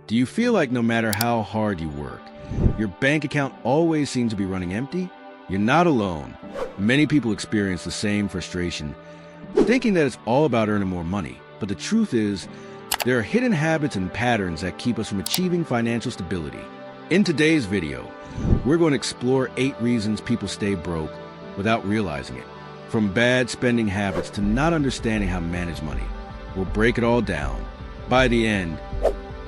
Do you feel like no matter how hard you work, your bank account always seems to be running empty? You're not alone. Many people experience the same frustration, thinking that it's all about earning more money. But the truth is, there are hidden habits and patterns that keep us from achieving financial stability. In today's video, we're going to explore 8 reasons people stay broke without realizing it. From bad spending habits to not understanding how to manage money. We'll break it all down. By the end,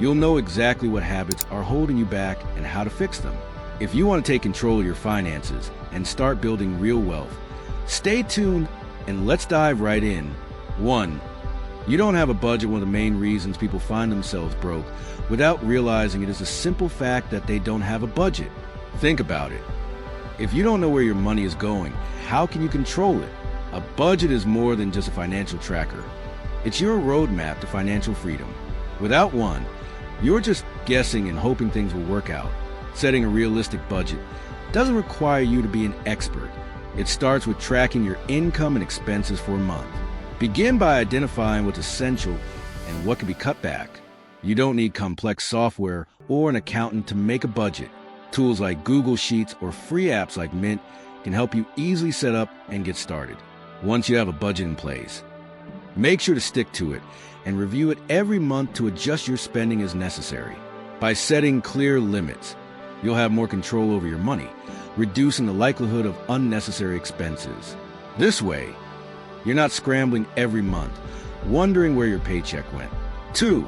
you'll know exactly what habits are holding you back and how to fix them. If you want to take control of your finances and start building real wealth, stay tuned and let's dive right in. 1. You don't have a budget. One of the main reasons people find themselves broke without realizing it is the simple fact that they don't have a budget. Think about it. If you don't know where your money is going, how can you control it? A budget is more than just a financial tracker. It's your roadmap to financial freedom. Without one, you're just guessing and hoping things will work out. Setting a realistic budget doesn't require you to be an expert. It starts with tracking your income and expenses for a month. Begin by identifying what's essential and what can be cut back. You don't need complex software or an accountant to make a budget. Tools like Google Sheets or free apps like Mint can help you easily set up and get started. Once you have a budget in place, make sure to stick to it and review it every month to adjust your spending as necessary. By setting clear limits, you'll have more control over your money, reducing the likelihood of unnecessary expenses. This way, you're not scrambling every month, wondering where your paycheck went. 2.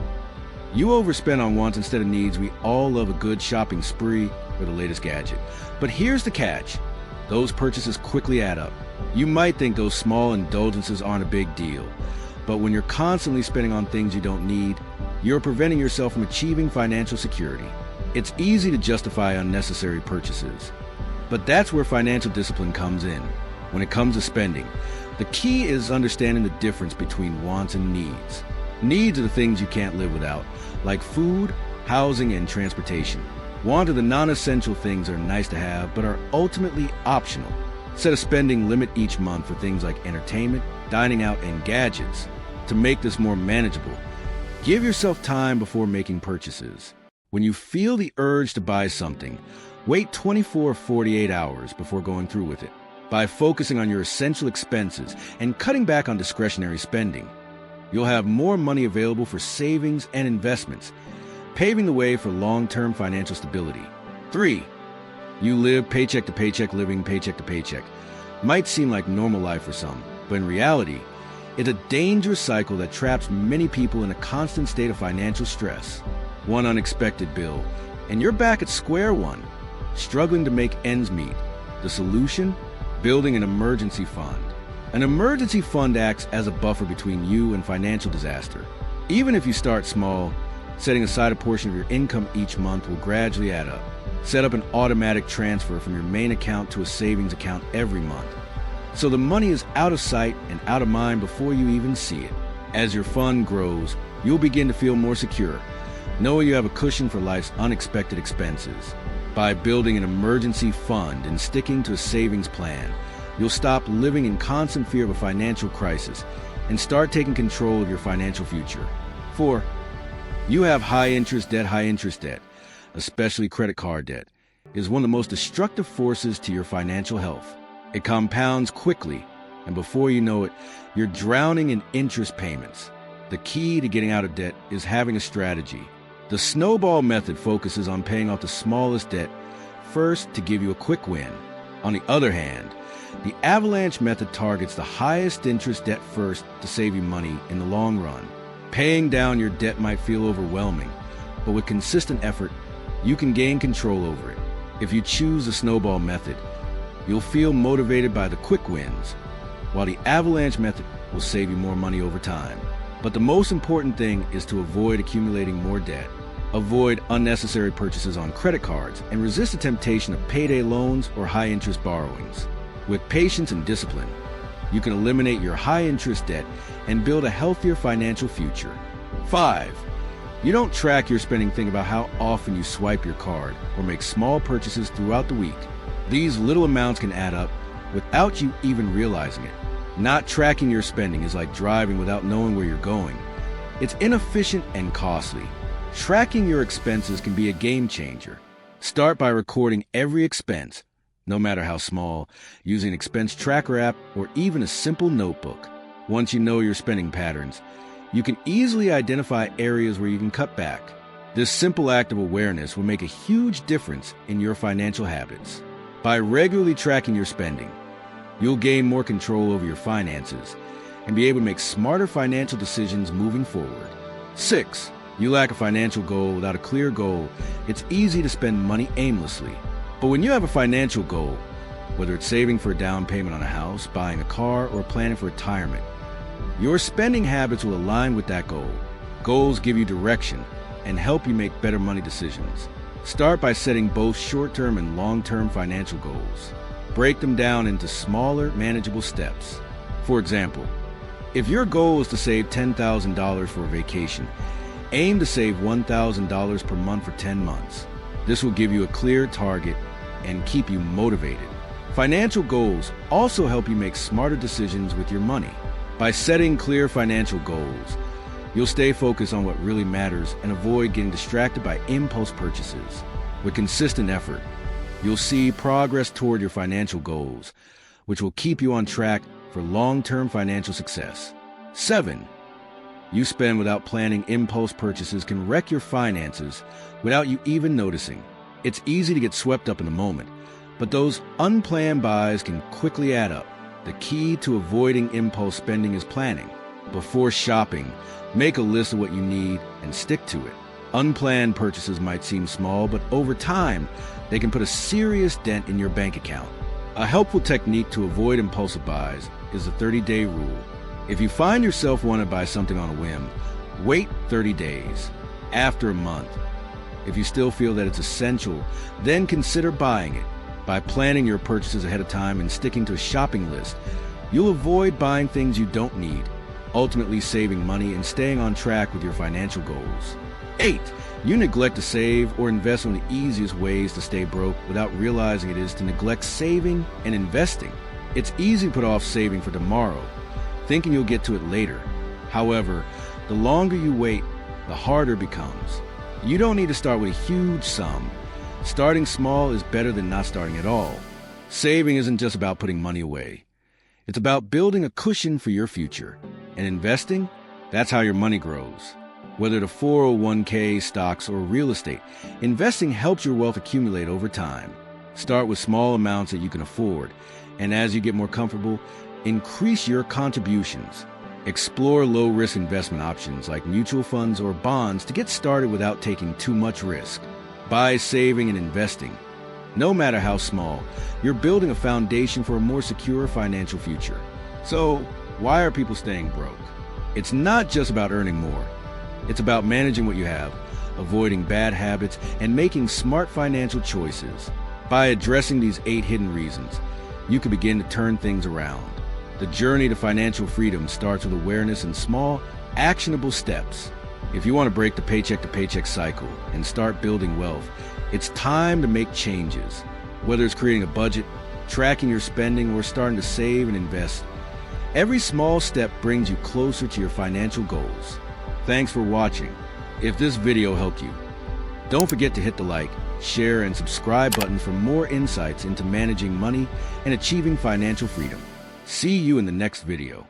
You overspend on wants instead of needs. We all love a good shopping spree or the latest gadget. But here's the catch. Those purchases quickly add up. You might think those small indulgences aren't a big deal, but when you're constantly spending on things you don't need, you're preventing yourself from achieving financial security. It's easy to justify unnecessary purchases, but that's where financial discipline comes in. When it comes to spending, the key is understanding the difference between wants and needs. Needs are the things you can't live without, like food, housing, and transportation. Wants are the non-essential things that are nice to have, but are ultimately optional. Set a spending limit each month for things like entertainment, dining out, and gadgets. To make this more manageable, give yourself time before making purchases. When you feel the urge to buy something, wait 24 or 48 hours before going through with it. By focusing on your essential expenses and cutting back on discretionary spending, you'll have more money available for savings and investments, paving the way for long-term financial stability. 3. You live paycheck to paycheck. Living paycheck to paycheck might seem like normal life for some, but in reality, it's a dangerous cycle that traps many people in a constant state of financial stress. One unexpected bill, and you're back at square one, struggling to make ends meet. The solution? Building an emergency fund. An emergency fund acts as a buffer between you and financial disaster. Even if you start small, setting aside a portion of your income each month will gradually add up. Set up an automatic transfer from your main account to a savings account every month, so the money is out of sight and out of mind before you even see it. As your fund grows, you'll begin to feel more secure, knowing you have a cushion for life's unexpected expenses. By building an emergency fund and sticking to a savings plan, you'll stop living in constant fear of a financial crisis and start taking control of your financial future. 4. You have high-interest debt. High-interest debt, especially credit card debt, is one of the most destructive forces to your financial health. It compounds quickly, and before you know it, you're drowning in interest payments. The key to getting out of debt is having a strategy. The snowball method focuses on paying off the smallest debt first to give you a quick win. On the other hand, the avalanche method targets the highest interest debt first to save you money in the long run. Paying down your debt might feel overwhelming, but with consistent effort, you can gain control over it. If you choose the snowball method, you'll feel motivated by the quick wins, while the avalanche method will save you more money over time. But the most important thing is to avoid accumulating more debt. Avoid unnecessary purchases on credit cards and resist the temptation of payday loans or high-interest borrowings. With patience and discipline, you can eliminate your high-interest debt and build a healthier financial future. 5. You don't track your spending. Think about how often you swipe your card or make small purchases throughout the week. These little amounts can add up without you even realizing it. Not tracking your spending is like driving without knowing where you're going. It's inefficient and costly. Tracking your expenses can be a game changer. Start by recording every expense, no matter how small, using an expense tracker app or even a simple notebook. Once you know your spending patterns, you can easily identify areas where you can cut back. This simple act of awareness will make a huge difference in your financial habits. By regularly tracking your spending, you'll gain more control over your finances and be able to make smarter financial decisions moving forward. 6. You lack a financial goal. Without a clear goal, it's easy to spend money aimlessly. But when you have a financial goal, whether it's saving for a down payment on a house, buying a car, or planning for retirement, your spending habits will align with that goal. Goals give you direction and help you make better money decisions. Start by setting both short-term and long-term financial goals. Break them down into smaller, manageable steps. For example, if your goal is to save $10,000 for a vacation, aim to save $1,000 per month for 10 months. This will give you a clear target and keep you motivated. Financial goals also help you make smarter decisions with your money. By setting clear financial goals, you'll stay focused on what really matters and avoid getting distracted by impulse purchases. With consistent effort, you'll see progress toward your financial goals, which will keep you on track for long-term financial success. 7. You spend without planning. Impulse purchases can wreck your finances without you even noticing. It's easy to get swept up in the moment, but those unplanned buys can quickly add up. The key to avoiding impulse spending is planning. Before shopping, make a list of what you need and stick to it. Unplanned purchases might seem small, but over time, they can put a serious dent in your bank account. A helpful technique to avoid impulsive buys is the 30-day rule. If you find yourself wanting to buy something on a whim, wait 30 days. After a month, if you still feel that it's essential, then consider buying it. By planning your purchases ahead of time and sticking to a shopping list, you'll avoid buying things you don't need, ultimately saving money and staying on track with your financial goals. 8. You neglect to save or invest. One of the easiest ways to stay broke without realizing it is to neglect saving and investing. It's easy to put off saving for tomorrow, thinking you'll get to it later. However, the longer you wait, the harder it becomes. You don't need to start with a huge sum. Starting small is better than not starting at all. Saving isn't just about putting money away. It's about building a cushion for your future. And investing, that's how your money grows. Whether to 401k, stocks, or real estate, investing helps your wealth accumulate over time. Start with small amounts that you can afford, and as you get more comfortable, increase your contributions. Explore low-risk investment options like mutual funds or bonds to get started without taking too much risk. By saving and investing, no matter how small, you're building a foundation for a more secure financial future. So, why are people staying broke? It's not just about earning more. It's about managing what you have, avoiding bad habits, and making smart financial choices. By addressing these 8 hidden reasons, you can begin to turn things around. The journey to financial freedom starts with awareness and small, actionable steps. If you want to break the paycheck-to-paycheck cycle and start building wealth, it's time to make changes. Whether it's creating a budget, tracking your spending, or starting to save and invest, every small step brings you closer to your financial goals. Thanks for watching. If this video helped you, don't forget to hit the like, share, and subscribe button for more insights into managing money and achieving financial freedom. See you in the next video.